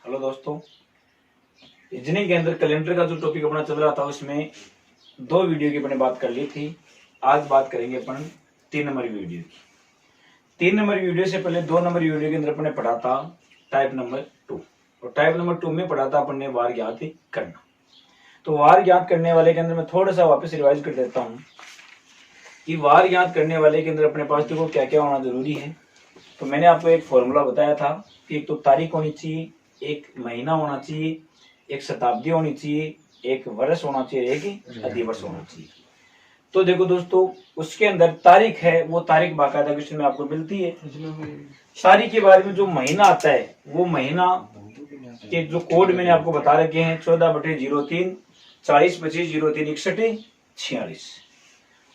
Hello दोस्तों, reasoning के अंदर कैलेंडर का जो टॉपिक अपना चल रहा था उसमें दो वीडियो की अपने बात कर ली थी। आज बात करेंगे अपन 3 नंबर वीडियो की। 3 नंबर वीडियो से पहले 2 नंबर वीडियो के अंदर अपने पढ़ा था टाइप नंबर 2 और टाइप नंबर 2 में पढ़ा था अपन ने वार ज्ञात करना। तो वार ज्ञात करने वाले के अंदर मैं थोड़ा सा वापस रिवाइज कर देता हूँ कि वार ज्ञात करने वाले के अंदर अपने पास देखो क्या क्या होना जरूरी है। तो मैंने आपको एक फॉर्मूला बताया था कि एक तो तारीख होनी चाहिए, एक महीना होना चाहिए, एक शताब्दी होनी चाहिए, एक वर्ष होना चाहिए, एक अधिवर्ष होना चाहिए। तो देखो दोस्तों, उसके अंदर तारीख है, वो तारीख बाकायदा क्वेश्चन में आपको मिलती है। तारीख के बाद में जो महीना आता है वो महीना के जो कोड मैंने आपको बता रखे हैं 14/03 40/25/03 61 46।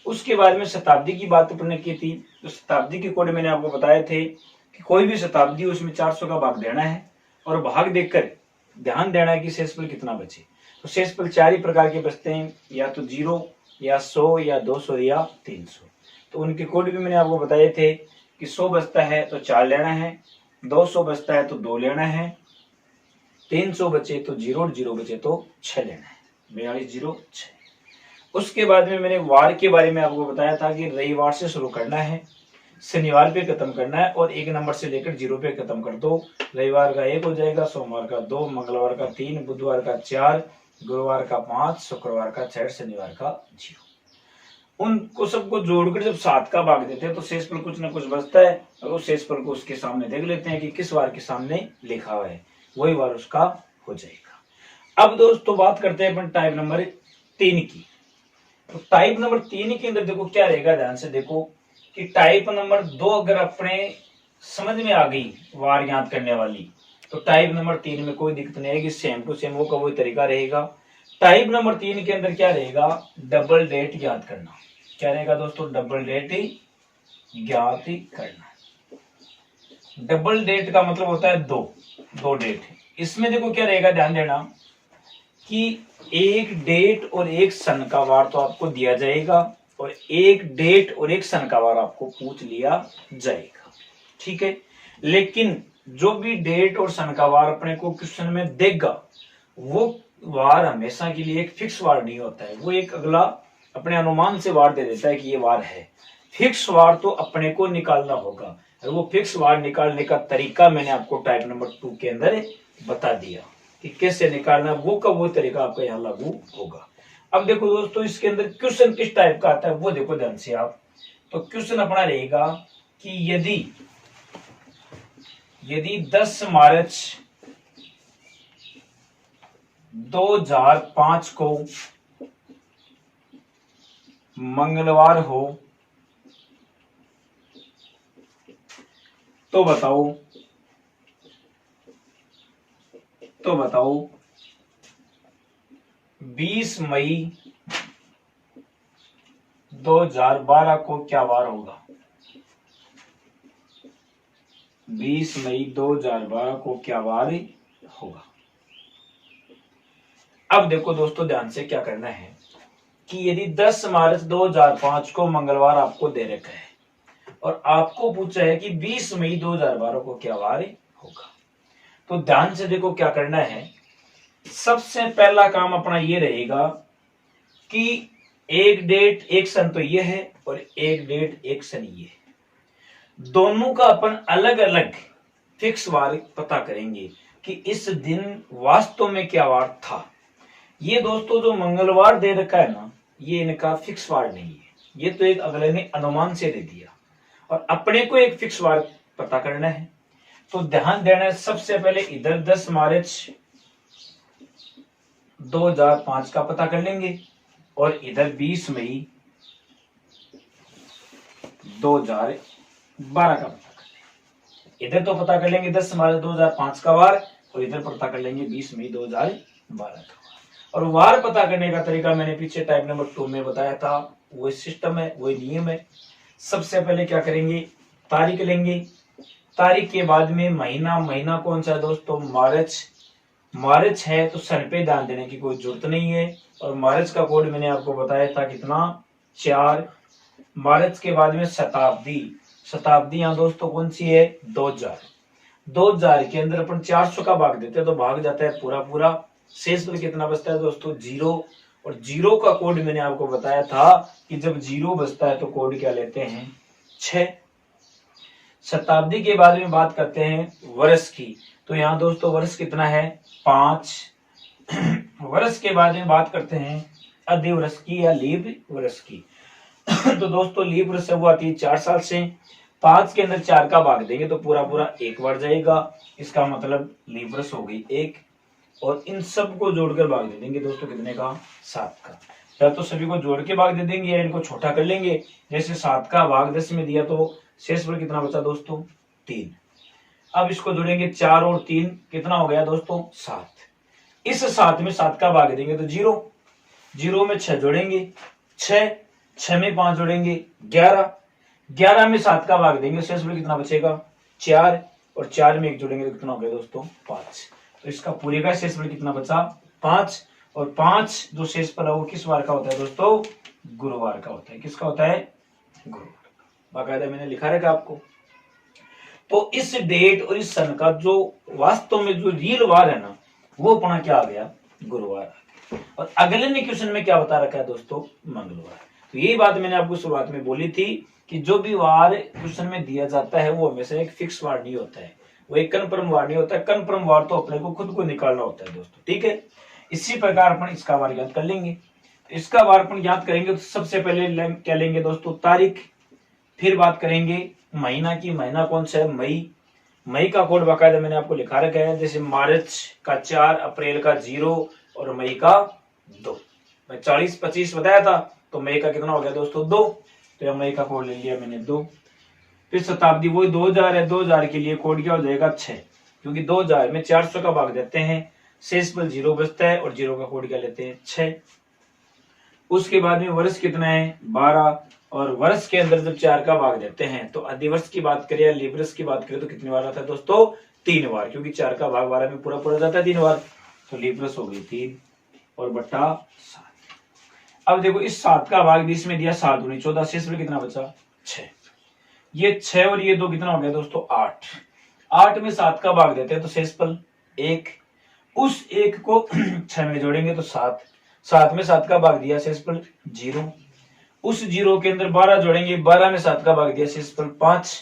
उसके बाद में शताब्दी की बात अपन ने की थी। तो शताब्दी के कोड मैंने आपको बताए थे कि कोई भी शताब्दी उसमें 400 का भाग देना है और भाग देकर ध्यान देना है कि शेषफल कितना बचे। तो शेषफल 4 ही प्रकार के बचते हैं, या तो 0 या 100 या 200 या 300। तो उनके कोड भी मैंने आपको बताए थे कि 100 बचता है तो 4 लेना है, 200 बचता है तो 2 लेना है, 300 बचे तो 0 और 0 बचे तो 6 लेना है। 42 0 6। उसके बाद में मैंने वार के बारे में आपको बताया था कि रविवार से शुरू करना है, शनिवार पे खत्म करना है और 1 नंबर से लेकर 0 पे खत्म कर दो। रविवार का 1 हो जाएगा, सोमवार का 2, मंगलवार का 3, बुधवार का 4, गुरुवार का 5, शुक्रवार का 6, शनिवार का 0। उनको सबको जोड़कर जब 7 का भाग देते हैं तो शेषफल कुछ ना कुछ बचता है और उस शेषफल को उसके सामने देख लेते हैं कि किस वार के सामने लिखा हुआ है, वही वार उसका हो जाएगा। अब दोस्तों बात करते हैं अपन टाइप नंबर 3 की। तो टाइप नंबर 3 के अंदर देखो क्या रहेगा, ध्यान से देखो कि टाइप नंबर 2 अगर अपने समझ में आ गई वार याद करने वाली, तो टाइप नंबर 3 में कोई दिक्कत नहीं आएगी, सेम टू सेम वो का वही तरीका रहेगा। टाइप नंबर 3 के अंदर क्या रहेगा, डबल डेट याद करना। क्या रहेगा दोस्तों, डबल डेट ज्ञात करना। डबल डेट का मतलब होता है दो डेट। इसमें देखो क्या रहेगा, ध्यान देना कि एक डेट और एक सन का वार तो आपको दिया जाएगा और एक डेट और एक सन का वार आपको पूछ लिया जाएगा, ठीक है। लेकिन जो भी डेट और सन का वार अपने को क्वेश्चन में देगा वो वार हमेशा के लिए एक फिक्स वार नहीं होता है, वो एक अगला अपने अनुमान से वार दे देता है कि ये वार है। फिक्स वार तो अपने को निकालना होगा और वो फिक्स वार निकालने का तरीका मैंने आपको टाइप नंबर 2 के अंदर बता दिया कि कैसे निकालना, वो का वो तरीका आपका यहाँ लागू होगा। अब देखो दोस्तों, इसके अंदर क्वेश्चन किस टाइप का आता है वो देखो ध्यान से आप। तो क्वेश्चन अपना रहेगा कि यदि 10 मार्च 2005 को मंगलवार हो तो बताओ 20 मई 2012 को क्या वार होगा। 20 मई 2012 को क्या वार होगा। अब देखो दोस्तों, ध्यान से क्या करना है कि यदि 10 मार्च 2005 को मंगलवार आपको दे रखा है और आपको पूछा है कि 20 मई 2012 को क्या वार होगा, तो ध्यान से देखो क्या करना है। सबसे पहला काम अपना ये रहेगा कि एक डेट एक सन तो ये है और एक डेट एक सन ये है, दोनों का अपन अलग अलग फिक्स वार पता करेंगे कि इस दिन वास्तव में क्या वार था। ये दोस्तों जो मंगलवार दे रखा है ना, ये इनका फिक्स वार नहीं है, ये तो एक अगले ने अनुमान से दे दिया और अपने को एक फिक्स वार पता करना है। तो ध्यान देना है, सबसे पहले इधर 10 मार्च 2005 का पता कर लेंगे और इधर 20 मई 2012 का पता कर लेंगे। इधर तो पता कर लेंगे 10 मार्च 2005 का वार और इधर पता कर लेंगे 20 मई 2012 का। और वार पता करने का तरीका मैंने पीछे टाइप नंबर 2 में बताया था, वही सिस्टम है, वही नियम है। सबसे पहले क्या करेंगे, तारीख लेंगे। तारीख के बाद में महीना कौन सा है दोस्तों, मार्च है तो सन पे ध्यान देने की कोई जरूरत नहीं है और मार्च का कोड मैंने आपको बताया था कितना, 4। मार्च के बाद में शताब्दी, शताब्दी यहाँ दोस्तों कौन सी है, 2000। 2000 के अंदर अपन 400 का भाग देते हैं तो भाग जाता है पूरा पूरा। शेषफल कितना बचता है दोस्तों? 0। और 0 का कोड मैंने आपको बताया था कि जब 0 बचता है तो कोड क्या लेते हैं? 6। शताब्दी के बारे में बात करते हैं वर्ष की, तो यहाँ दोस्तों वर्ष कितना है? 5। वर्ष के बारे में बात करते हैं अधिवर्ष की या लीप वर्ष की। तो दोस्तों लीप वर्ष वो आती है 4 साल से। 5 के अंदर 4 का भाग देंगे तो पूरा पूरा 1 बढ़ जाएगा, इसका मतलब लीप वर्ष हो गई 1। और इन सबको जोड़कर भाग दे देंगे दोस्तों कितने का? 7 का। या तो सभी को जोड़ के भाग दे देंगे या इनको छोटा कर लेंगे। जैसे 7 का भाग 10 में दिया तो शेषफल कितना बचा दोस्तों? 3। अब इसको जोड़ेंगे 4 और 3 कितना हो गया दोस्तों? 7। इस 7 में 7 का भाग देंगे तो 0। 0 में 6 जोड़ेंगे 6 में 5 जोड़ेंगे 11। 11 में 7 का भाग देंगे शेषफल कितना बचेगा? 4। और 4 में 1 जोड़ेंगे तो कितना हो गया दोस्तों? 5। तो इसका पूरे का शेषफल कितना बचा? 5। और 5 जो शेषफल है वो किस वार का होता है दोस्तों? गुरुवार का होता है। किसका होता है? गुरुवार। बाकायदा मैंने लिखा रखा आपको। तो इस डेट और इस सन का जो वास्तव में जो रियल वार है ना, वो अपना क्या आ गया? गुरुवार। और अगले ने क्वेश्चन में क्या बता रखा है दोस्तों? मंगलवार। तो यही बात मैंने आपको शुरुआत में बोली थी कि जो भी वार क्वेश्चन में दिया जाता है वो हमेशा एक फिक्स वार नहीं होता है, वो एक कन्फर्म वार नहीं होता है। कन्फर्म वार तो अपने को खुद को निकालना होता है दोस्तों, ठीक है। इसी प्रकार अपन इसका वार याद कर लेंगे। तो इसका वार अपन याद करेंगे तो सबसे पहले क्या लेंगे दोस्तों? तारीख। फिर बात करेंगे महीना की। महीना कौन सा है? मई। मई का कोड बाकायदा मैंने आपको लिखा रखा है, जैसे मार्च का 4, अप्रैल का 0 और मई का 2। मैं 40-25 बताया था तो मई का कितना हो गया दोस्तों? 2। तो यह मई का कोड ले लिया मैंने 2। फिर शताब्दी वही 2000 है, 2000 के लिए कोड क्या हो जाएगा? 6, क्योंकि 2000 में 400 का भाग देते हैं, शेषफल 0 बचता है और 0 का कोड क्या लेते हैं? 6। उसके बाद में वर्ष कितना है? 12। और वर्ष के अंदर जब 4 का भाग देते हैं तो अधिवर्ष की बात करें या लीवर्ष की बात करें तो कितनी बार आता है दोस्तों? 3 बार, क्योंकि 4 का भाग 12 में पूरा पूरा जाता है 3 बार। तो लीवर्ष हो गई 3 और बट्टा 7। अब देखो इस 7 का भाग 20 में दिया 7 दूनी 14, शेषफल कितना बचा? 6। ये 6 और ये 2 कितना हो गया दोस्तों? 8। 8 में 7 का भाग देते हैं तो शेषफल 1। उस 1 को 6 में जोड़ेंगे तो 7। 7 में 7 का भाग दिया शेषफल 0। उस 0 के अंदर 12 जोड़ेंगे, 12 में 7 का भाग दिया शेषफल 5।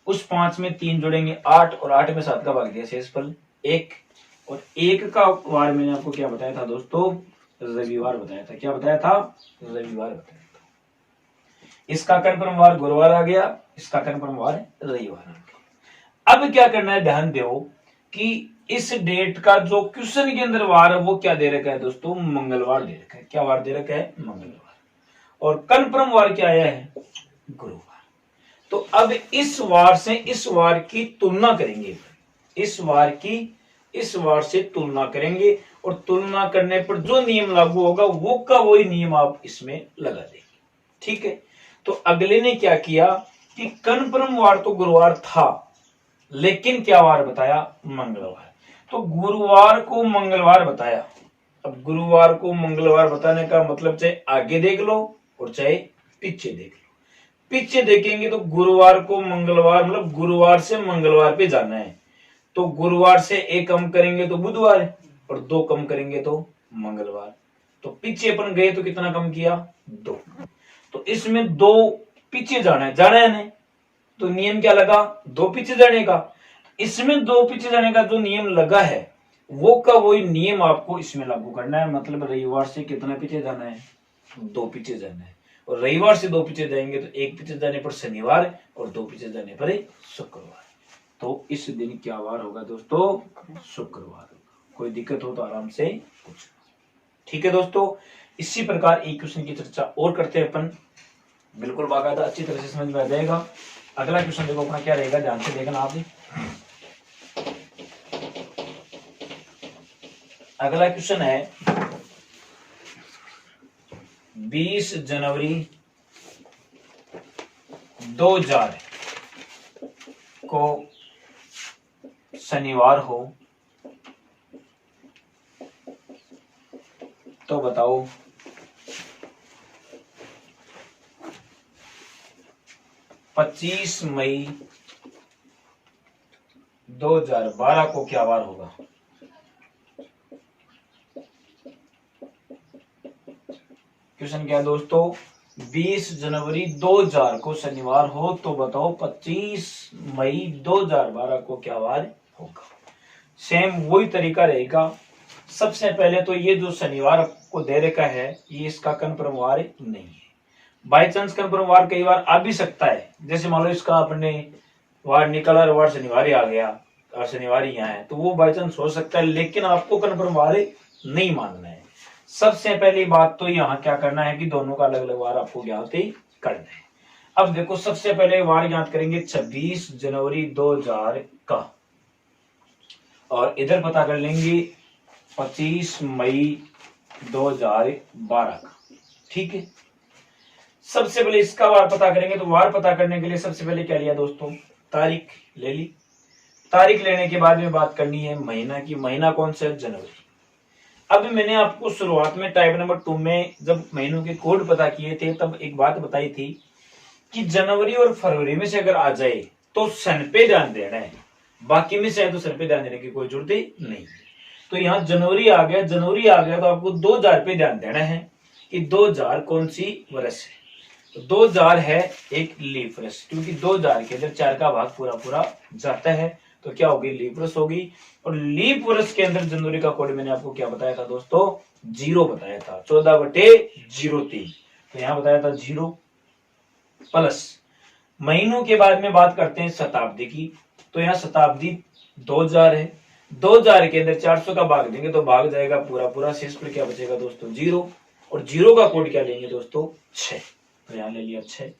उस 5 में 3 जोड़ेंगे 8 और 8 में 7 का भाग दिया शेषफल 1। और 1 का वार मैंने आपको क्या बताया था दोस्तों? रविवार बताया था। क्या बताया था? रविवार बताया था। इसका कन्फर्म वार गुरुवार आ गया, इसका कन्फर्म वार रविवार आ गया। अब क्या करना है, ध्यान दो कि इस डेट का जो क्वेश्चन के अंदर वार है वो क्या दे रखा है दोस्तों? मंगलवार दे रखा है। क्या वार दे रखा है? मंगलवार। और कन्फर्म वार क्या आया है? गुरुवार। तो अब इस वार से इस वार की तुलना करेंगे, इस वार की इस वार से तुलना करेंगे और तुलना करने पर जो नियम लागू होगा वो का वही नियम आप इसमें लगा देंगे, ठीक है। तो अगले ने क्या किया कि कन्फर्म वार तो गुरुवार था, लेकिन क्या वार बताया? मंगलवार। तो गुरुवार को मंगलवार बताया। अब गुरुवार को मंगलवार बताने का मतलब चाहे आगे देख लो और चाहे पीछे देख लो। पीछे देखेंगे तो गुरुवार को मंगलवार मतलब गुरुवार से मंगलवार पे जाना है, तो गुरुवार से 1 कम करेंगे तो बुधवार और 2 कम करेंगे तो मंगलवार। तो पीछे अपन गए तो कितना कम किया? 2। तो इसमें 2 पीछे जाना है नहीं, तो नियम क्या लगा? 2 पीछे जाने का। इसमें 2 पीछे जाने का जो नियम लगा है वो का वही नियम आपको इसमें लागू करना है। मतलब रविवार से कितना पीछे जाना है? 2 पीछे जाना है। और रविवार से 2 पीछे जाएंगे तो 1 पीछे जाने पर शनिवार और 2 पीछे जाने पर शुक्रवार। तो इस दिन क्या वार होगा दोस्तों? शुक्रवार होगा। कोई दिक्कत हो तो आराम से पूछना, ठीक है दोस्तों। इसी प्रकार एक क्वेश्चन की चर्चा और करते हैं अपन, बिल्कुल बाकायदा अच्छी तरह से समझ में आ जाएगा। अगला क्वेश्चन देखो अपना क्या रहेगा, ध्यान से देखना आप भी। अगला क्वेश्चन है 20 जनवरी 2000 को शनिवार हो तो बताओ 25 मई 2012 को क्या वार होगा? क्वेश्चन क्या है दोस्तों? 20 जनवरी 2000 को शनिवार हो तो बताओ 25 मई 2012 को क्या वार होगा? सेम वही तरीका रहेगा। सबसे पहले तो ये जो शनिवार को दे रखा है ये इसका कन्फर्म वार नहीं है। बाई चांस कन्फर्म वार कई बार आ भी सकता है, जैसे मान लो इसका अपने वार निकला और वार शनिवार ही आ गया और शनिवार ही यहाँ है, तो वो बाई चांस हो सकता है, लेकिन आपको कन्फर्म वार नहीं मानना है। सबसे पहली बात तो यहाँ क्या करना है कि दोनों का अलग अलग वार आपको ज्ञात ही करना है। अब देखो सबसे पहले वार ज्ञात करेंगे 26 जनवरी 2000 का, और इधर पता कर लेंगे 25 मई 2012 का। ठीक है, सबसे पहले इसका वार पता करेंगे। तो वार पता करने के लिए सबसे पहले क्या लिया दोस्तों? तारीख ले ली। तारीख लेने के बाद में बात करनी है महीना की। महीना कौन सा है? जनवरी। अब मैंने आपको शुरुआत में टाइप नंबर 2 में जब महीनों के कोड पता किए थे तब एक बात बताई थी कि जनवरी और फरवरी में से अगर आ जाए तो सन पे ध्यान देना है, बाकी में से है तो सन पे ध्यान देने की कोई जरूरत नहीं। तो यहाँ जनवरी आ गया, जनवरी आ गया तो आपको 2000 पे ध्यान देना है कि 2000 कौन सी वर्ष है। तो 2000 है एक लीप वर्ष, क्योंकि 2000 के अंदर 4 का भाग पूरा पूरा जाता है, तो क्या होगी? लीप वर्ष होगी। और लीप वर्ष के अंदर जनवरी का कोड मैंने आपको क्या बताया था दोस्तों? 0 बताया था, 14/03। तो यहाँ बताया था 0 प्लस महीनों के बाद में बात करते हैं शताब्दी की। तो यहाँ शताब्दी 2000 है, 2000 के अंदर 400 का भाग देंगे तो भाग जाएगा पूरा पूरा, शेष पर क्या बचेगा दोस्तों? 0। और 0 का कोड क्या लेंगे दोस्तों? 6। तो यहाँ ले लिया 6।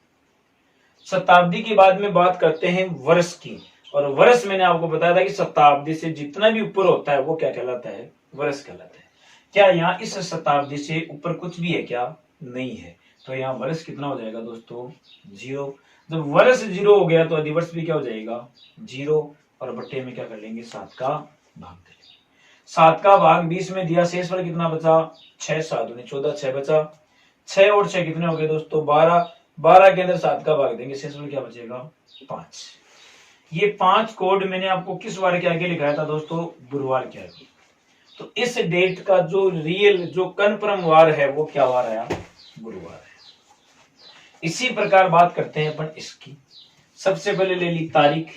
शताब्दी के बाद में बात करते हैं वर्ष की, और वर्ष मैंने आपको बताया था कि शताब्दी से जितना भी ऊपर होता है वो क्या कहलाता है? वर्ष कहलाता है। क्या यहाँ इस शताब्दी से ऊपर कुछ भी है क्या? नहीं है। तो यहाँ वर्ष कितना हो जाएगा दोस्तों? 0। जब वर्ष 0 हो गया तो अधिवर्ष भी क्या हो जाएगा? 0। और बट्टे में क्या कर लेंगे? 7 का भाग कर लेंगे। 7 का भाग 20 में दिया, शेष पर कितना बचा? 6 7 दूनी 14, 6 बचा। 6 और 6 कितने हो गए दोस्तों? 12। 12 के अंदर 7 का भाग देंगे, शेष पर क्या बचेगा? 5। ये 5 कोड मैंने आपको किस वार के आगे लिखाया था दोस्तों? गुरुवार के आगे। तो इस डेट का जो रियल जो कन्फर्म वार है वो क्या वार आया? गुरुवार है। इसी प्रकार बात करते हैं अपन इसकी। सबसे पहले ले ली तारीख,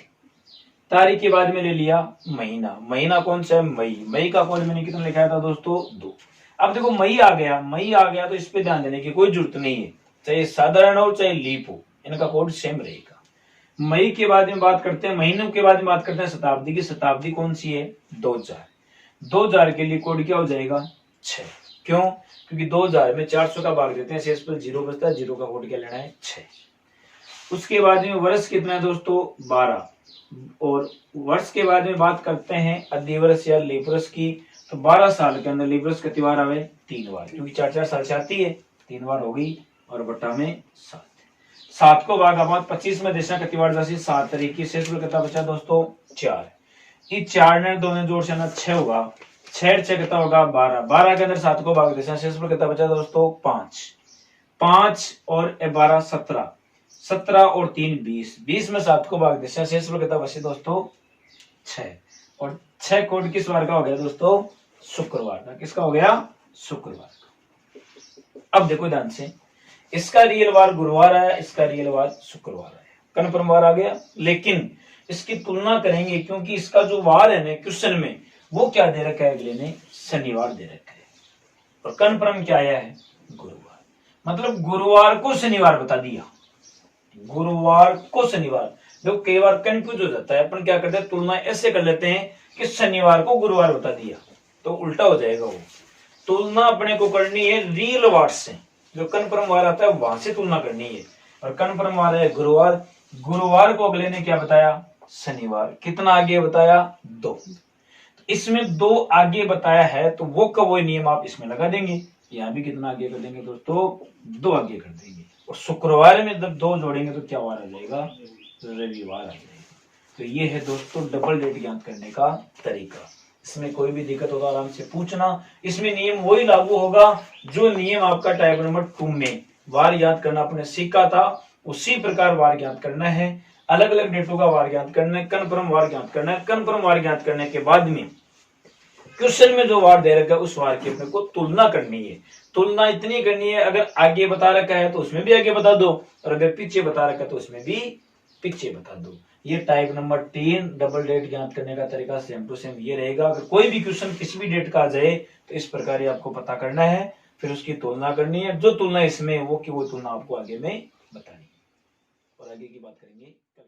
तारीख के बाद में ले लिया महीना। महीना कौन सा है? मई। मई का कोड मैंने कितना लिखाया था दोस्तों? 2। अब देखो मई आ गया, मई आ गया तो इस पे ध्यान देने की कोई जरूरत नहीं है, चाहे साधारण हो चाहे लीप हो, इनका कोड सेम रहेगा। मई के बाद में बात करते हैं, महीनों के बाद में बात करते हैं शताब्दी की। शताब्दी कौन सी है? 2000। 2000 के लिए कोड क्या हो जाएगा? 6। क्यों? क्योंकि 2000 में 400 का भाग देते हैं, शेष पर 0 बचता है, 0 का कोड क्या लेना है? 6। उसके बाद में वर्ष कितना है दोस्तों? 12। और वर्ष के बाद में बात करते हैं अधिवर्ष या लीप वर्ष की। तो 12 साल के अंदर लीप वर्ष कितनी बार आवे? 3 बार, क्योंकि 4 साल से आती है, 3 बार हो गई। और बट्टा में 7। 7 को भाग आप 25 में देशा कितनी बार जासी? 7 तरीके। शेष पर कितना बचा दोस्तों? 4। ये 4 ने 2 ने जोड़ से ना 6 होगा, 6 6 कितना होगा? 12। 12 के अंदर 7 को भाग देशा, शेष पर कितना बचा दोस्तों? 5। 5 और 12 17। 17 और 3 20। 20 में 7 को भाग देशा, शेष पर कितना बचे दोस्तों? 6। और 6 कोड किस वार का हो गया दोस्तों? शुक्रवार का। किसका हो गया? शुक्रवार का। अब देखो ध्यान से, इसका रियल वार गुरुवार आया, इसका रियल वार शुक्रवार आया, कन्फर्म वार आ गया। लेकिन इसकी तुलना करेंगे क्योंकि इसका जो वार है ना क्वेश्चन में वो क्या दे रखा है? अगले ने शनिवार दे रखा है, और कन्फर्म क्या आया है? गुरुवार। मतलब गुरुवार को शनिवार बता दिया, गुरुवार को शनिवार। जो कई बार कंफ्यूज हो जाता है, अपन क्या करते हैं तुलना ऐसे कर लेते हैं कि शनिवार को गुरुवार बता दिया, तो उल्टा हो जाएगा। वो तुलना अपने को करनी है रियल वार से, जो कन्फर्म वार आता है वहां से तुलना करनी है। और कन्फर्म वार है गुरुवार, गुरुवार को अगले ने क्या बताया? शनिवार। कितना आगे बताया? 2। तो इसमें 2 आगे बताया है, तो वो का वो नियम आप इसमें लगा देंगे। यहाँ भी कितना आगे कर देंगे दोस्तों? 2 आगे कर देंगे। और शुक्रवार में जब 2 जोड़ेंगे तो क्या वार आ जाएगा? रविवार आ जाएगा। तो ये है दोस्तों डबल डेट ज्ञात करने का तरीका। इसमें कोई भी दिक्कत होगा आराम से पूछना। इसमें नियम वही लागू होगा जो नियम आपका टाइप नंबर 2 में वार याद करना आपने सीखा था, उसी प्रकार वार याद करना है। अलग अलग डेटों का वार ज्ञात करना है, कन्फर्म वार ज्ञात करना है। कन्फर्म वार ज्ञात करने के बाद में क्वेश्चन में जो वार दे रखा है उस वार की अपने को तुलना करनी है। तुलना इतनी करनी है, अगर आगे बता रखा है तो उसमें भी आगे बता दो, और अगर पीछे बता रखा है तो उसमें भी पीछे बता दो। ये टाइप नंबर 3 डबल डेट ज्ञात करने का तरीका सेम टू सेम ये रहेगा। अगर कोई भी क्वेश्चन किसी भी डेट का आ जाए तो इस प्रकार ही आपको पता करना है, फिर उसकी तुलना करनी है। जो तुलना इसमें वो तुलना आपको आगे में बतानी है, और आगे की बात करेंगे कल।